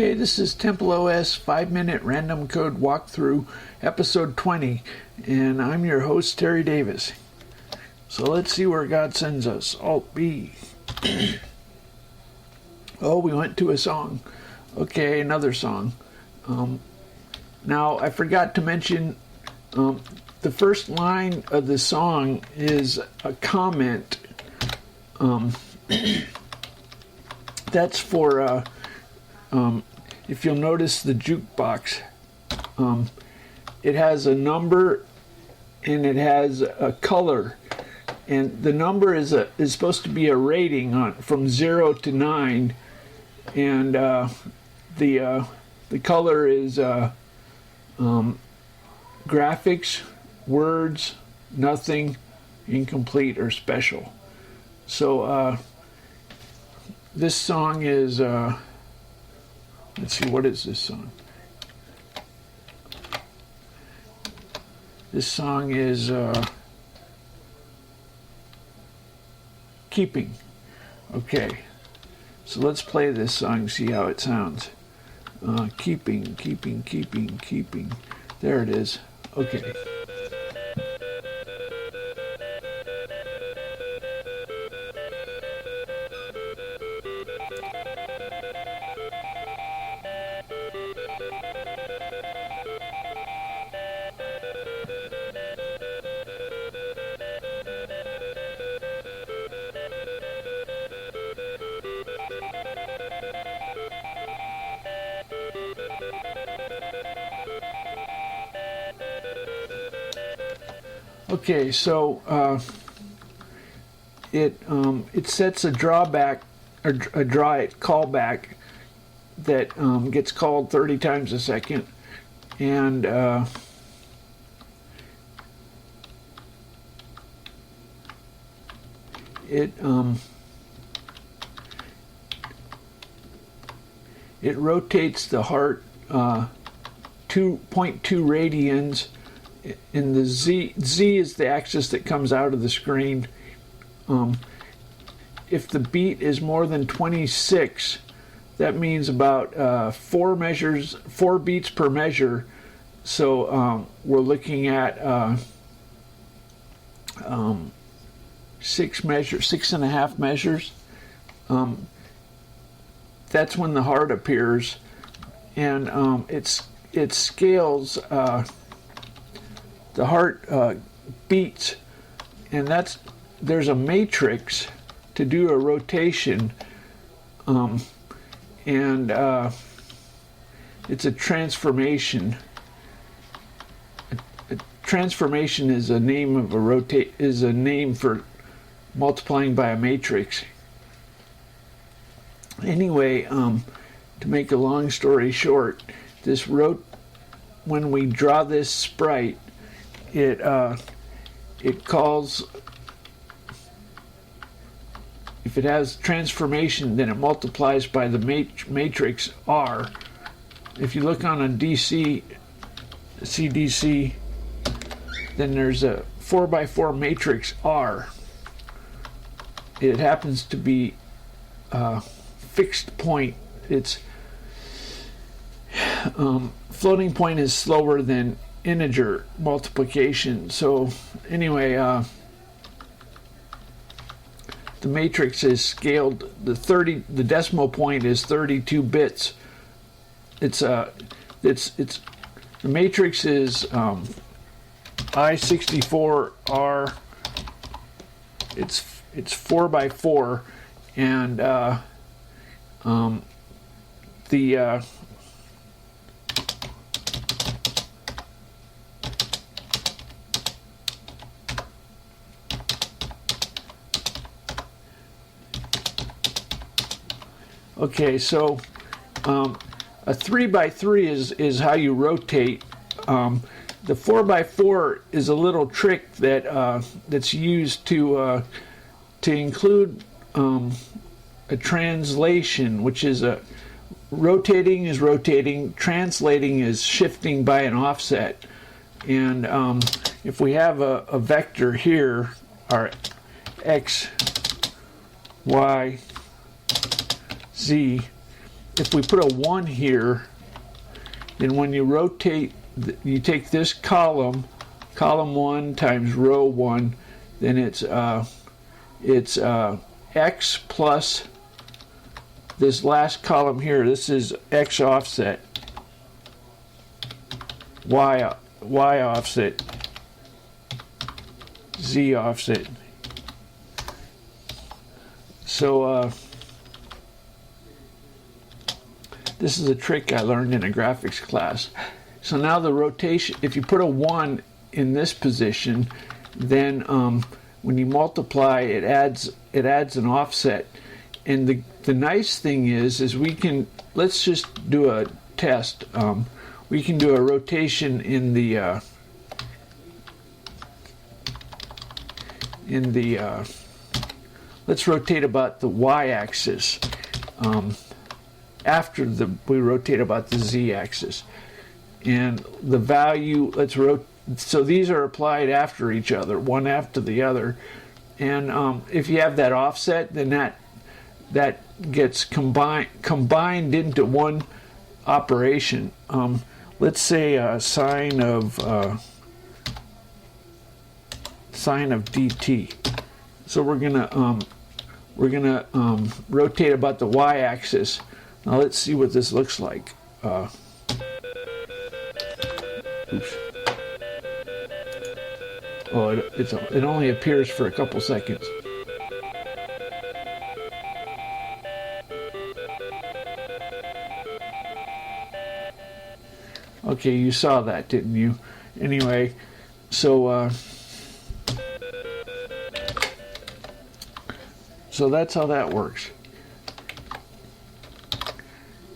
Okay, this is TempleOS 5-minute random code walkthrough, episode 20, and I'm your host, Terry Davis. So let's see where God sends us. Alt-B. Oh, we went to a song. Okay, another song. Now, I forgot to mention, the first line of the song is a comment. That's for... if you'll notice the jukebox, it has a number and it has a color, and the number is supposed to be a rating on from 0 to 9, and the color is graphics, words, nothing, incomplete, or special. So this song is let's see, what is this song? This song is Keeping. Okay, so let's play this song, see how it sounds. Keeping, keeping, keeping, keeping. There it is. Okay. Okay, so it sets a drawback or a callback that gets called 30 times a second, and it rotates the heart 2.2 radians. In the Z is the axis that comes out of the screen. If the beat is more than 26, that means about 4 beats per measure. So we're looking at 6.5 measures. That's when the heart appears, and it scales. The heart beats, and there's a matrix to do a rotation, and it's a transformation. A transformation is a name of is a name for multiplying by a matrix. Anyway, to make a long story short, when we draw this sprite, it calls, if it has transformation, then it multiplies by the matrix R. If you look on a CDC, then there's a 4x4 matrix R. It happens to be fixed point. Its floating point is slower than integer multiplication. So anyway, the matrix is scaled. The decimal point is 32 bits. The matrix is I64R. It's 4x4, and the okay, so a 3x3 is how you rotate. The 4x4 is a little trick that's used to include a translation, which is rotating is rotating, translating is shifting by an offset. And if we have a vector here, our x, y, z, if we put a 1 here, then when you rotate, you take this column 1 times row 1, then it's x plus this last column here. This is x offset, y offset, z offset. So this is a trick I learned in a graphics class. So now the rotation, if you put a 1 in this position, then when you multiply, it adds an offset. And the nice thing is we can, let's just do a test. We can do a rotation in the let's rotate about the y-axis after we rotate about the z-axis. And the value, so these are applied after each other, one after the other. And if you have that offset, then that gets combined into one operation. Let's say sine of dt. So we're gonna rotate about the y-axis. Now let's see what this looks like. Oops. Oh, it only appears for a couple seconds. Okay, you saw that, didn't you? Anyway, so that's how that works.